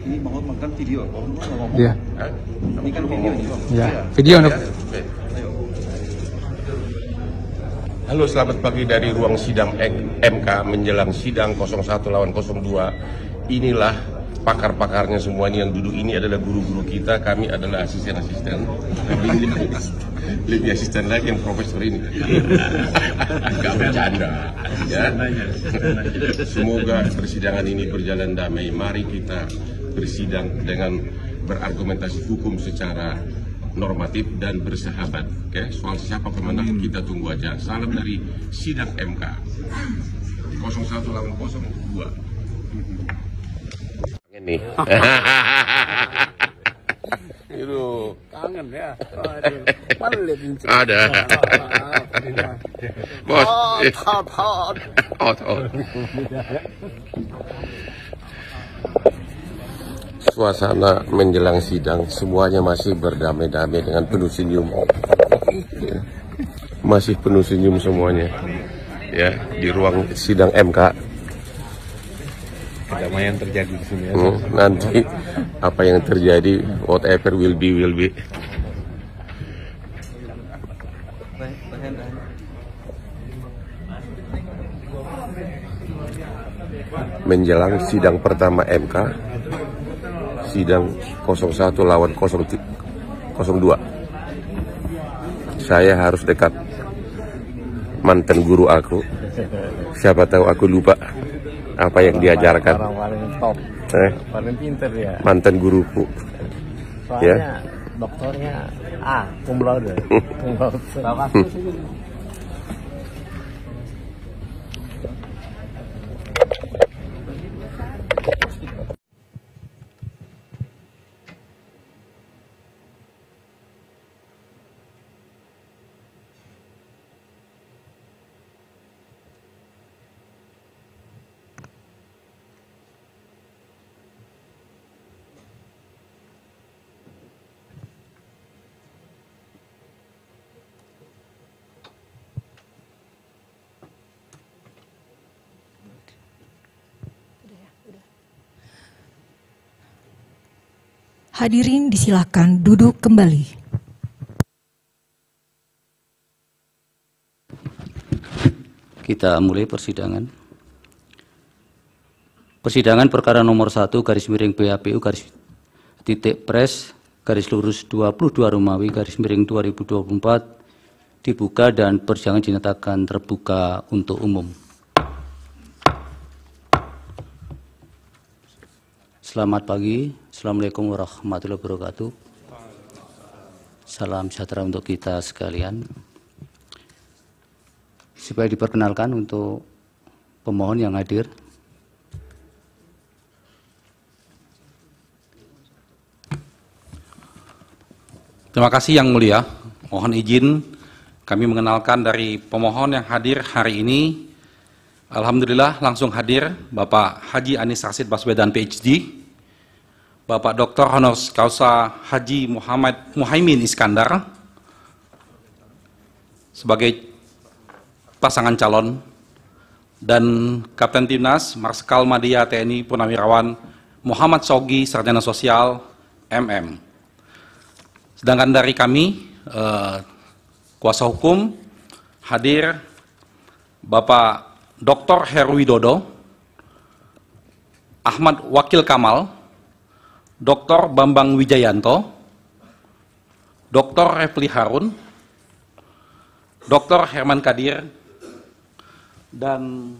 Ini mau makan video, mau ngomong. Iya. Ini kan video ini, Bang. Iya. Video untuk. Halo, selamat pagi dari ruang sidang MK menjelang sidang 01 lawan 02. Inilah pakar-pakarnya semuanya yang duduk ini adalah guru-guru kita, kami adalah asisten-asisten. Lebih asisten lagi yang profesor ini. Gak bercanda. Ya. Semoga persidangan ini berjalan damai. Mari kita bersidang dengan berargumentasi hukum secara normatif dan bersahabat. Oke, soal siapa pemenang kita tunggu aja. Salam dari sidang MK 01 lawan 02. Ini. Itu kangen ya. Mana lihat ada. Bos. Suasana menjelang sidang semuanya masih berdamai-damai dengan penuh senyum. Masih penuh senyum semuanya. Ya, di ruang sidang MK. Kedamaian terjadi di sini. Nanti apa yang terjadi, whatever will be. Menjelang sidang pertama MK, sidang 01 lawan 02. Saya harus dekat mantan guru aku. Siapa tahu aku lupa apa yang diajarkan. Orang paling top, paling pinter ya. Mantan guruku. Soalnya Ya. dokternya cum laude. Hadirin disilakan duduk kembali. Kita mulai persidangan. Persidangan perkara nomor 1 garis miring PHPU garis titik pres garis lurus 22 Romawi garis miring 2024 dibuka dan persidangan dinyatakan terbuka untuk umum. Selamat pagi. Assalamualaikum warahmatullahi wabarakatuh. Salam sejahtera untuk kita sekalian. Supaya diperkenalkan untuk pemohon yang hadir. Terima kasih Yang Mulia. Mohon izin kami mengenalkan dari pemohon yang hadir hari ini. Alhamdulillah langsung hadir Bapak Haji Anies Rashid Baswedan PhD, Bapak Dr. Honoris Causa Haji Muhaimin Iskandar sebagai pasangan calon, dan Kapten Timnas Marskal Madya TNI Purnawirawan Muhammad Shogi Sarjana Sosial MM. Sedangkan dari kami kuasa hukum hadir Bapak Dr. Heru Widodo, Ahmad Wakil Kamal, Dr. Bambang Wijayanto, Dr. Refli Harun, Dr. Herman Kadir, dan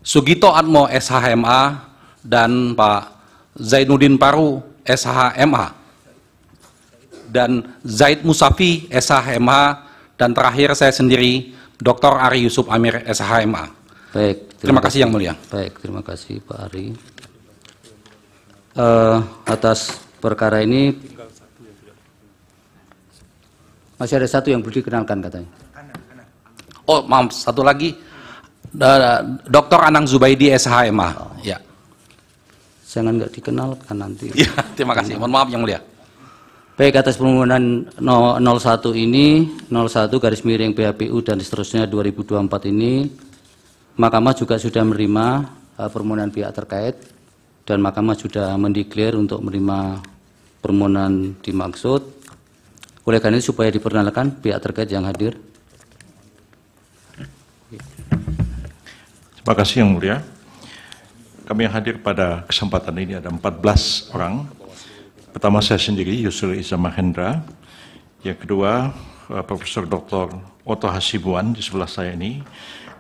Sugito Atmo SHMA, dan Pak Zainuddin Paru SHMA, dan Zaid Musafi SHMA, dan terakhir saya sendiri Dr. Ari Yusuf Amir SHMA. Baik, terima kasih Yang Mulia. Baik, terima kasih Pak Ari. Atas perkara ini masih ada satu yang belum dikenalkan katanya. Oh maaf, satu lagi Dr. Anang Zubaidi SHMA. Ya. Jangan nggak dikenalkan nanti. Ya, terima kasih. Mohon maaf Yang Mulia. Baik, atas permohonan 01 ini, 01 garis miring PHPU dan seterusnya 2024 ini, Mahkamah juga sudah menerima permohonan pihak terkait dan Mahkamah sudah mendeklar untuk menerima permohonan dimaksud. Oleh karena itu supaya diperkenalkan pihak terkait yang hadir. Terima kasih Yang Mulia. Kami yang hadir pada kesempatan ini ada 14 orang. Pertama saya sendiri, Yusril Iza Mahendra. Yang kedua, Profesor Dr. Oto Hasibuan di sebelah saya ini.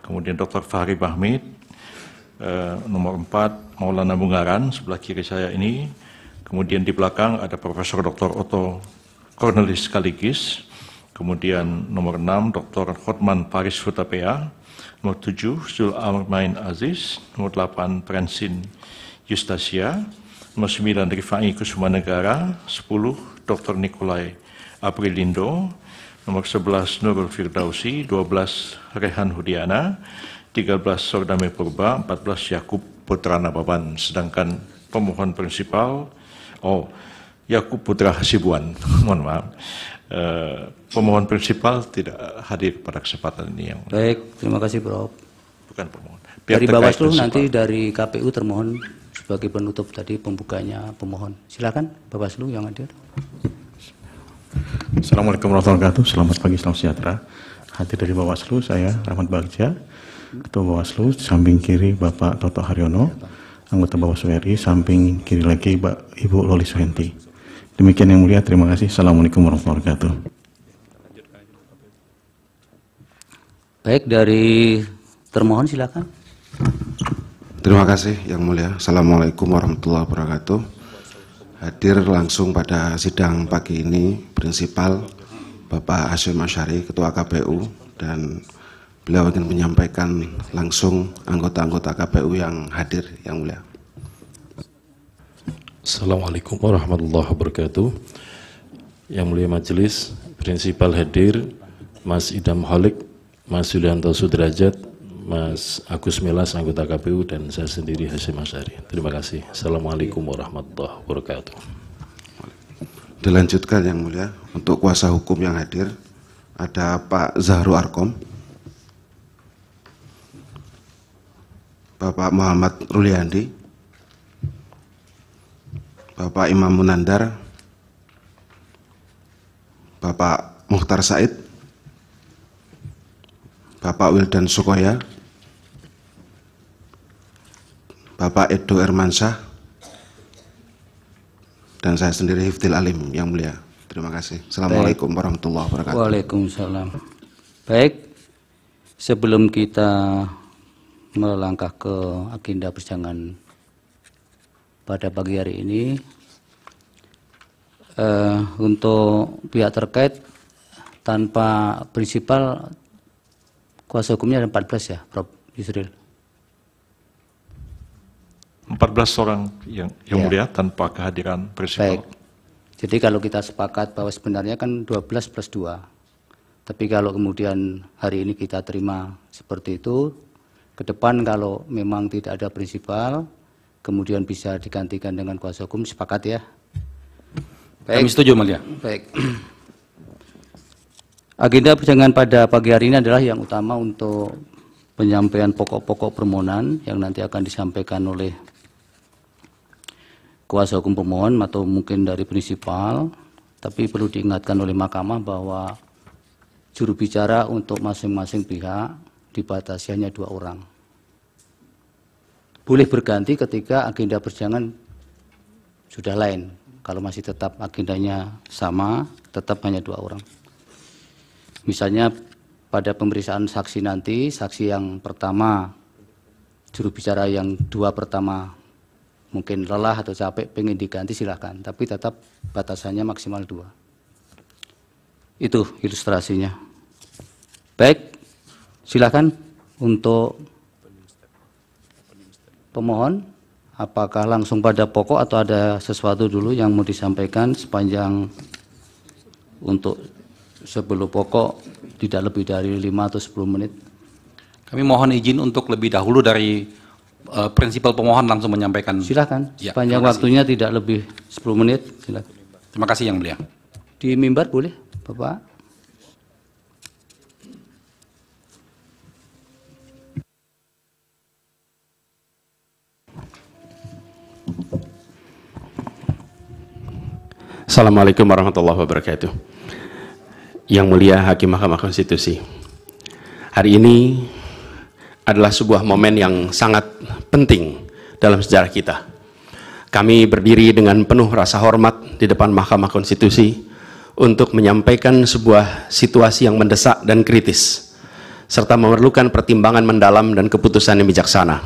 Kemudian Dr. Fahri Bahmid. Nomor 4, Maulana Bungaran, sebelah kiri saya ini. Kemudian di belakang ada Profesor Dr. Oto Cornelis Kaligis. Kemudian nomor 6, Dr. Hotman Paris Hutapea. Nomor 7, Zul Armain Aziz. Nomor 8, Prensin Yustasia. Nomor 9, Rifai Kusuma Negara. 10, Dr. Nikolai Aprilindo. Nomor 11, Nurul Firdausi. 12, Rehan Hudiana. 13, Sordame Purba. 14, Yakub Putra Nababan. Sedangkan pemohon prinsipal, Yakub Putra Hasibuan. Mohon maaf. Pemohon prinsipal tidak hadir pada kesempatan ini. Yang Baik, terima kasih Prof. Bukan pemohon. Dari Bawaslu nanti dari KPU termohon sebagai penutup tadi pembukanya pemohon. Silakan Bawaslu yang hadir. Assalamualaikum warahmatullahi wabarakatuh. Selamat pagi, salam sejahtera. Hadir dari Bawaslu, saya Rahmat Bagja, Ketua Bawaslu. Samping kiri Bapak Toto Haryono, anggota Bawaslu RI. Samping kiri lagi Ibu Loli Suhenti. Demikian Yang Mulia, terima kasih. Assalamualaikum warahmatullahi wabarakatuh. Baik, dari termohon silakan. Terima kasih Yang Mulia. Assalamualaikum warahmatullahi wabarakatuh. Hadir langsung pada sidang pagi ini Prinsipal Bapak Hasyim Asyari, Ketua KPU, dan beliau ingin menyampaikan langsung anggota-anggota KPU yang hadir, Yang Mulia. Assalamualaikum warahmatullahi wabarakatuh. Yang Mulia Majelis, Prinsipal hadir, Mas Idam Holik, Mas Yulianto Sudrajat, Mas Agus Melas, anggota KPU, dan saya sendiri Hasyim Asyari. Terima kasih. Assalamualaikum warahmatullahi wabarakatuh. Dilanjutkan Yang Mulia, untuk kuasa hukum yang hadir, ada Pak Zahru Arkom, Bapak Muhammad Ruliandi, Bapak Imam Munandar, Bapak Mukhtar Said, Bapak Wildan Sukoya, Bapak Edo Ermansyah, dan saya sendiri Hifdil Alim, Yang Mulia. Terima kasih. Assalamualaikum warahmatullahi wabarakatuh. Waalaikumsalam. Baik, sebelum kita melangkah ke agenda persidangan pada pagi hari ini, untuk pihak terkait tanpa prinsipal kuasa hukumnya ada 14 ya, Prof. Yusril? 14 orang yang Mulia tanpa kehadiran prinsipal. Baik. Jadi kalau kita sepakat bahwa sebenarnya kan 12 plus 2. Tapi kalau kemudian hari ini kita terima seperti itu, ke depan kalau memang tidak ada prinsipal, kemudian bisa digantikan dengan kuasa hukum, sepakat ya? Baik. Kami setuju, Mulia. Baik. Agenda persidangan pada pagi hari ini adalah yang utama untuk penyampaian pokok-pokok permohonan yang nanti akan disampaikan oleh kuasa hukum pemohon atau mungkin dari prinsipal, tapi perlu diingatkan oleh Mahkamah bahwa juru bicara untuk masing-masing pihak dibatasi hanya 2 orang. Boleh berganti ketika agenda persidangan sudah lain. Kalau masih tetap agendanya sama, tetap hanya 2 orang. Misalnya pada pemeriksaan saksi nanti, saksi yang pertama, juru bicara yang 2 pertama mungkin lelah atau capek, pengen diganti silahkan. Tapi tetap batasannya maksimal 2. Itu ilustrasinya. Baik, silahkan untuk pemohon, apakah langsung pada pokok atau ada sesuatu dulu yang mau disampaikan sepanjang untuk sebelum pokok tidak lebih dari 5 atau 10 menit? Kami mohon izin untuk lebih dahulu dari prinsipal pemohon langsung menyampaikan. Silakan, Ya, sepanjang waktunya tidak lebih 10 menit. Silakan. Terima kasih Yang Mulia. Di mimbar boleh, Bapak? Assalamualaikum warahmatullahi wabarakatuh. Yang mulia Hakim Mahkamah Konstitusi, hari ini adalah sebuah momen yang sangat penting dalam sejarah kita. Kami berdiri dengan penuh rasa hormat di depan Mahkamah Konstitusi untuk menyampaikan sebuah situasi yang mendesak dan kritis, serta memerlukan pertimbangan mendalam dan keputusan yang bijaksana.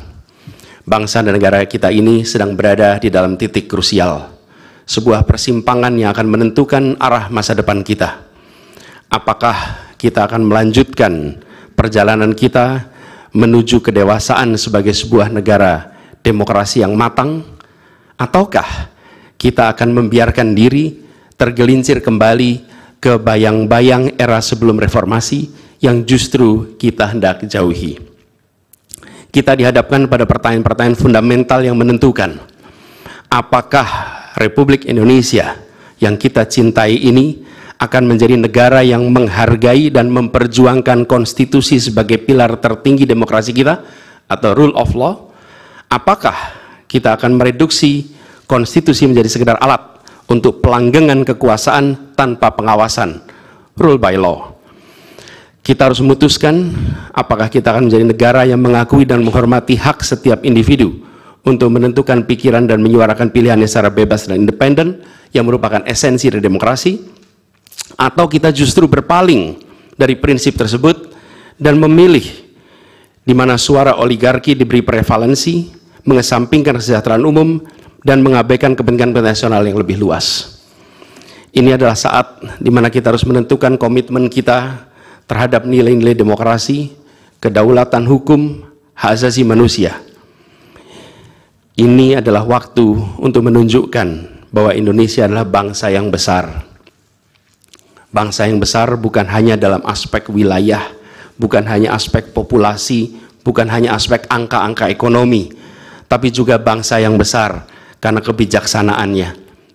Bangsa dan negara kita ini sedang berada di dalam titik krusial, sebuah persimpangan yang akan menentukan arah masa depan kita. Apakah kita akan melanjutkan perjalanan kita menuju kedewasaan sebagai sebuah negara demokrasi yang matang, ataukah kita akan membiarkan diri tergelincir kembali ke bayang-bayang era sebelum reformasi yang justru kita hendak jauhi. Kita dihadapkan pada pertanyaan-pertanyaan fundamental yang menentukan, apakah Republik Indonesia yang kita cintai ini akan menjadi negara yang menghargai dan memperjuangkan konstitusi sebagai pilar tertinggi demokrasi kita atau rule of law? Apakah kita akan mereduksi konstitusi menjadi sekedar alat untuk pelanggengan kekuasaan tanpa pengawasan, rule by law? Kita harus memutuskan apakah kita akan menjadi negara yang mengakui dan menghormati hak setiap individu untuk menentukan pikiran dan menyuarakan pilihannya secara bebas dan independen yang merupakan esensi dari demokrasi, atau kita justru berpaling dari prinsip tersebut dan memilih di mana suara oligarki diberi prevalensi, mengesampingkan kesejahteraan umum dan mengabaikan kepentingan nasional yang lebih luas. Ini adalah saat di mana kita harus menentukan komitmen kita terhadap nilai-nilai demokrasi, kedaulatan hukum, hak asasi manusia. Ini adalah waktu untuk menunjukkan bahwa Indonesia adalah bangsa yang besar. Bangsa yang besar bukan hanya dalam aspek wilayah, bukan hanya aspek populasi, bukan hanya aspek angka-angka ekonomi, tapi juga bangsa yang besar karena kebijaksanaannya,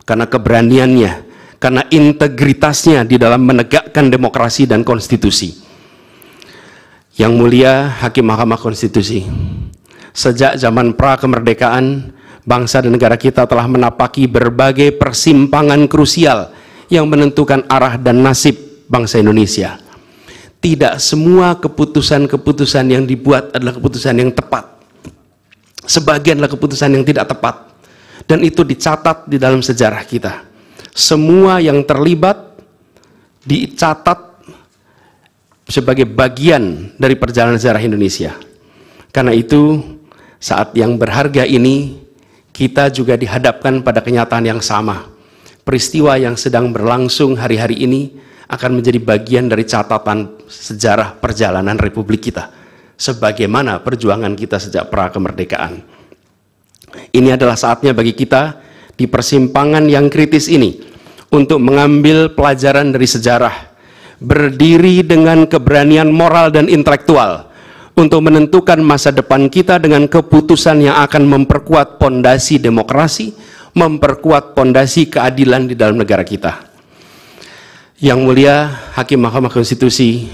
karena keberaniannya, karena integritasnya di dalam menegakkan demokrasi dan konstitusi. Yang mulia Hakim Mahkamah Konstitusi, sejak zaman pra-kemerdekaan, bangsa dan negara kita telah menapaki berbagai persimpangan krusial yang menentukan arah dan nasib bangsa Indonesia. Tidak semua keputusan-keputusan yang dibuat adalah keputusan yang tepat. Sebagian adalah keputusan yang tidak tepat. Dan itu dicatat di dalam sejarah kita. Semua yang terlibat dicatat sebagai bagian dari perjalanan sejarah Indonesia. Karena itu, saat yang berharga ini, kita juga dihadapkan pada kenyataan yang sama. Peristiwa yang sedang berlangsung hari-hari ini akan menjadi bagian dari catatan sejarah perjalanan Republik kita, sebagaimana perjuangan kita sejak pra-kemerdekaan. Ini adalah saatnya bagi kita di persimpangan yang kritis ini untuk mengambil pelajaran dari sejarah, berdiri dengan keberanian moral dan intelektual untuk menentukan masa depan kita dengan keputusan yang akan memperkuat pondasi demokrasi, memperkuat pondasi keadilan di dalam negara kita. Yang mulia Hakim Mahkamah Konstitusi,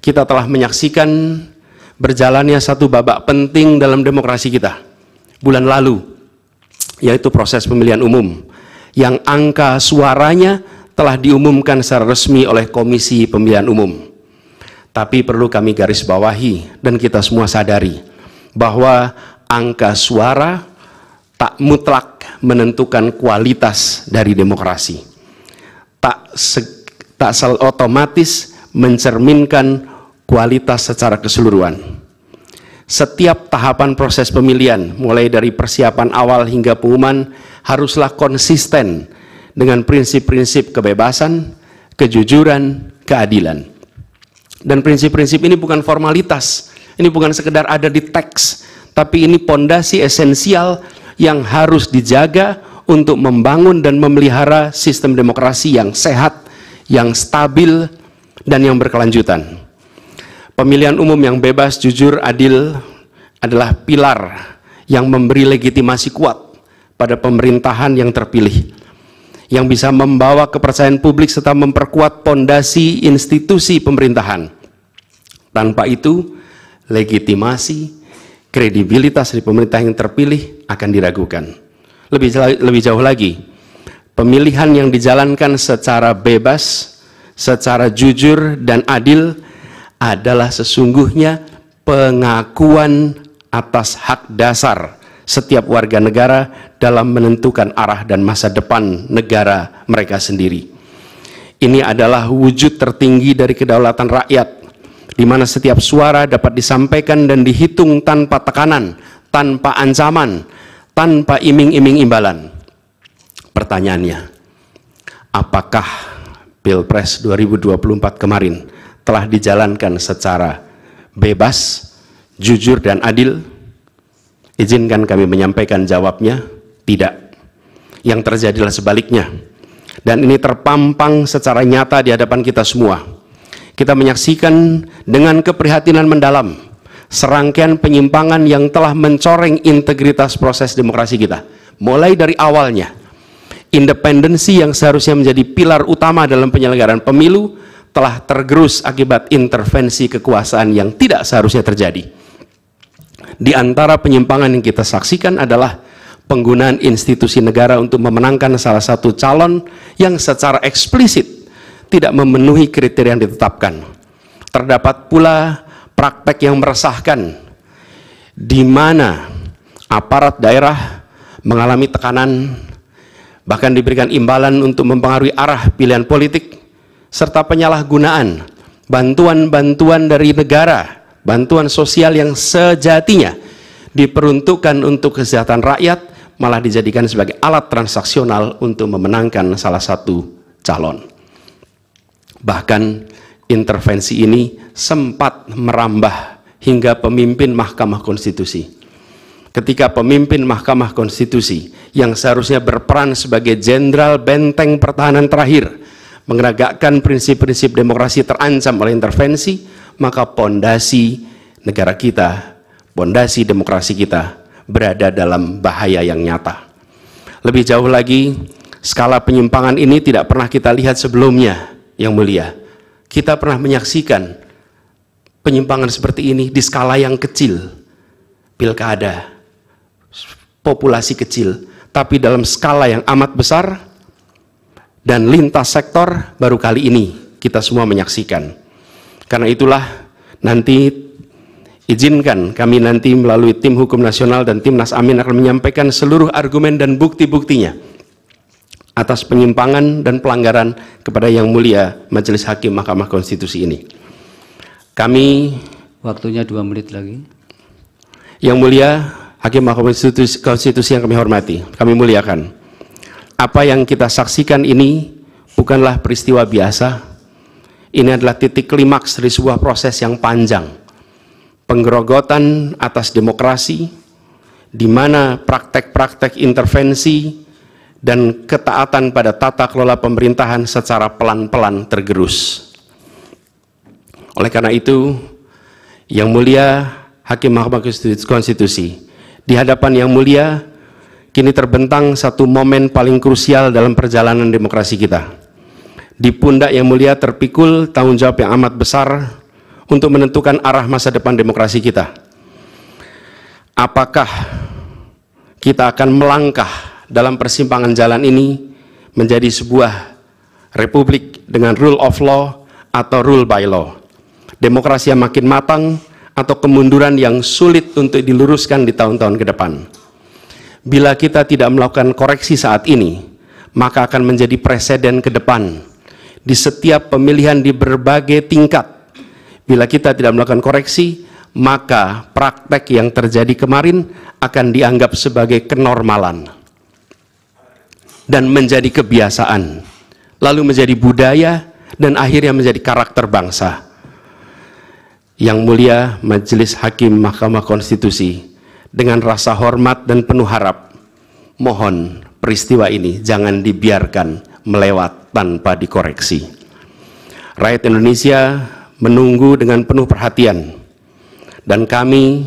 kita telah menyaksikan berjalannya satu babak penting dalam demokrasi kita bulan lalu, yaitu proses pemilihan umum yang angka suaranya telah diumumkan secara resmi oleh Komisi Pemilihan Umum. Tapi perlu kami garis bawahi dan kita semua sadari bahwa angka suara tak mutlak menentukan kualitas dari demokrasi. Tak otomatis mencerminkan kualitas secara keseluruhan. Setiap tahapan proses pemilihan, mulai dari persiapan awal hingga pengumuman, haruslah konsisten dengan prinsip-prinsip kebebasan, kejujuran, keadilan. Dan prinsip-prinsip ini bukan formalitas, ini bukan sekedar ada di teks, tapi ini pondasi esensial yang harus dijaga untuk membangun dan memelihara sistem demokrasi yang sehat, yang stabil, dan yang berkelanjutan. Pemilihan umum yang bebas, jujur, adil adalah pilar yang memberi legitimasi kuat pada pemerintahan yang terpilih, yang bisa membawa kepercayaan publik serta memperkuat pondasi institusi pemerintahan. Tanpa itu, legitimasi, kredibilitas dari pemerintah yang terpilih akan diragukan. Lebih jauh lagi, pemilihan yang dijalankan secara bebas, secara jujur dan adil adalah sesungguhnya pengakuan atas hak dasar setiap warga negara dalam menentukan arah dan masa depan negara mereka sendiri. Ini adalah wujud tertinggi dari kedaulatan rakyat, di mana setiap suara dapat disampaikan dan dihitung tanpa tekanan, tanpa ancaman, tanpa iming-iming imbalan. Pertanyaannya, apakah Pilpres 2024 kemarin telah dijalankan secara bebas, jujur, dan adil? Izinkan kami menyampaikan jawabnya, tidak. Yang terjadilah sebaliknya. Dan ini terpampang secara nyata di hadapan kita semua. Kita menyaksikan dengan keprihatinan mendalam serangkaian penyimpangan yang telah mencoreng integritas proses demokrasi kita. Mulai dari awalnya, independensi yang seharusnya menjadi pilar utama dalam penyelenggaraan pemilu telah tergerus akibat intervensi kekuasaan yang tidak seharusnya terjadi. Di antara penyimpangan yang kita saksikan adalah penggunaan institusi negara untuk memenangkan salah satu calon yang secara eksplisit tidak memenuhi kriteria yang ditetapkan. Terdapat pula praktek yang meresahkan, di mana aparat daerah mengalami tekanan, bahkan diberikan imbalan untuk mempengaruhi arah pilihan politik, serta penyalahgunaan bantuan-bantuan dari negara, bantuan sosial yang sejatinya diperuntukkan untuk kesejahteraan rakyat, malah dijadikan sebagai alat transaksional untuk memenangkan salah satu calon. Bahkan intervensi ini sempat merambah hingga pemimpin Mahkamah Konstitusi. Ketika pemimpin Mahkamah Konstitusi yang seharusnya berperan sebagai jenderal benteng pertahanan terakhir menegakkan prinsip-prinsip demokrasi terancam oleh intervensi, maka pondasi negara kita, pondasi demokrasi kita berada dalam bahaya yang nyata. Lebih jauh lagi, skala penyimpangan ini tidak pernah kita lihat sebelumnya, Yang Mulia. Kita pernah menyaksikan penyimpangan seperti ini di skala yang kecil, pilkada, populasi kecil, tapi dalam skala yang amat besar dan lintas sektor baru kali ini kita semua menyaksikan. Karena itulah nanti izinkan kami nanti melalui tim hukum nasional dan Timnas Amin akan menyampaikan seluruh argumen dan bukti-buktinya atas penyimpangan dan pelanggaran kepada Yang Mulia Majelis Hakim Mahkamah Konstitusi ini. Kami, waktunya 2 menit lagi. Yang Mulia Hakim Mahkamah Konstitusi yang kami hormati, kami muliakan. Apa yang kita saksikan ini bukanlah peristiwa biasa. Ini adalah titik klimaks dari sebuah proses yang panjang. Penggerogotan atas demokrasi, di mana praktek-praktek intervensi dan ketaatan pada tata kelola pemerintahan secara pelan-pelan tergerus. Oleh karena itu, Yang Mulia Hakim Mahkamah Konstitusi, di hadapan Yang Mulia, kini terbentang satu momen paling krusial dalam perjalanan demokrasi kita. Di pundak Yang Mulia terpikul tanggung jawab yang amat besar untuk menentukan arah masa depan demokrasi kita. Apakah kita akan melangkah dalam persimpangan jalan ini menjadi sebuah republik dengan rule of law atau rule by law? Demokrasi yang makin matang atau kemunduran yang sulit untuk diluruskan di tahun-tahun ke depan? Bila kita tidak melakukan koreksi saat ini, maka akan menjadi presiden ke depan di setiap pemilihan di berbagai tingkat. Bila kita tidak melakukan koreksi, maka praktek yang terjadi kemarin akan dianggap sebagai kenormalan dan menjadi kebiasaan, lalu menjadi budaya, dan akhirnya menjadi karakter bangsa. Yang Mulia Majelis Hakim Mahkamah Konstitusi, dengan rasa hormat dan penuh harap, mohon peristiwa ini jangan dibiarkan melewat tanpa dikoreksi. Rakyat Indonesia menunggu dengan penuh perhatian, dan kami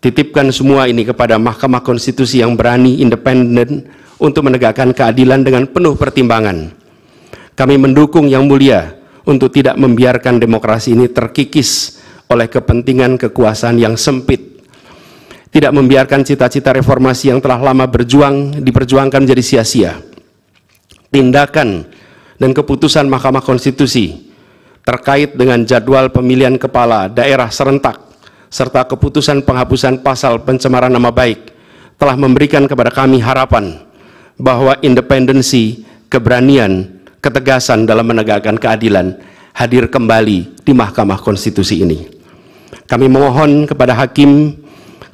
titipkan semua ini kepada Mahkamah Konstitusi yang berani, independen, untuk menegakkan keadilan dengan penuh pertimbangan. Kami mendukung Yang Mulia untuk tidak membiarkan demokrasi ini terkikis oleh kepentingan kekuasaan yang sempit, tidak membiarkan cita-cita reformasi yang telah lama diperjuangkan menjadi sia-sia. tindakan dan keputusan Mahkamah Konstitusi terkait dengan jadwal pemilihan kepala daerah serentak serta keputusan penghapusan pasal pencemaran nama baik telah memberikan kepada kami harapan bahwa independensi, keberanian, ketegasan dalam menegakkan keadilan hadir kembali di Mahkamah Konstitusi ini. Kami memohon kepada Hakim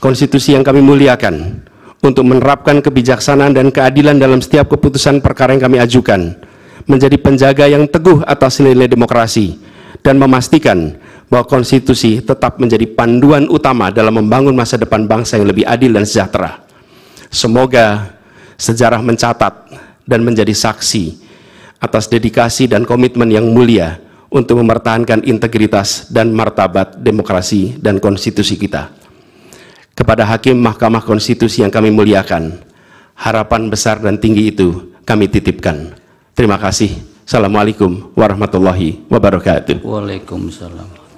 Konstitusi yang kami muliakan untuk menerapkan kebijaksanaan dan keadilan dalam setiap keputusan perkara yang kami ajukan, menjadi penjaga yang teguh atas nilai demokrasi, dan memastikan bahwa konstitusi tetap menjadi panduan utama dalam membangun masa depan bangsa yang lebih adil dan sejahtera. Semoga sejarah mencatat dan menjadi saksi atas dedikasi dan komitmen yang mulia untuk mempertahankan integritas dan martabat demokrasi dan konstitusi kita. Kepada Hakim Mahkamah Konstitusi yang kami muliakan, harapan besar dan tinggi itu kami titipkan. Terima kasih. Assalamualaikum warahmatullahi wabarakatuh. Waalaikumsalam.